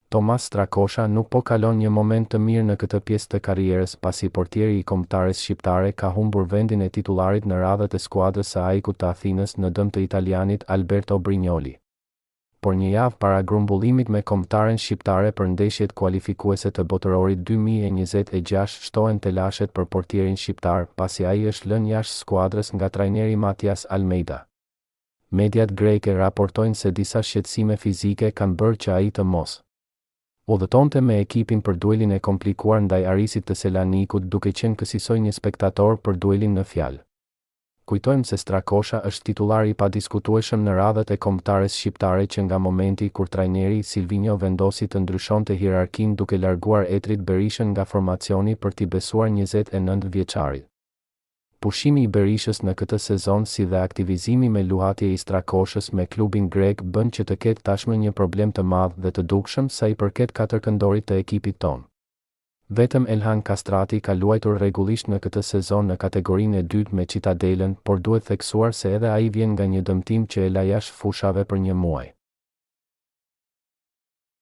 Tomas Strakosha nuk po kalon një moment të mirë në këtë pjesë të karrierës pasi portieri i kombëtares shqiptare ka humbur vendin e titularit në radhët e skuadrës së AEK-ut të Athinës në dëm të italianit Alberto Brignoli. Por një javë para grumbullimit me kombëtaren shqiptare për ndeshjet kualifikuese të botërorit 2026 shtohen telashet për portierin shqiptar pasi ai është lënë jashtë skuadrës nga trajneri Matias Almeida. Mediat greke raportojnë se disa shqetësime fizike kanë bërë që ai të mos udhëtonte me ekipin për duelin e komplikuar ndaj Arisit të Selanikut, duke qenë kësaj një spektator për duelin në fjalë. Kujtojmë se Strakosha është titular i padiskutueshëm në radhët e kombëtares shqiptare që nga momenti kur trajneri Silvinho vendosi të ndryshonte hierarkinë duke larguar Etrit Berishën nga formacioni për t'i besuar 29 vjeçarit. Pushimi i Berishës në këtë sezon si dhe aktivizimi me luhatje i Strakoshës me klubin grek bën që të ketë tashmë një problem të madh dhe të dukshëm sa i përket katërkëndorit të ekipit ton. Vetëm Elhan Kastrati ka luajtur rregullisht në këtë sezon në kategorinë e dytë me Citadelën, por duhet theksuar se edhe ai vjen nga një dëmtim që e la jashtë fushave për një muaj.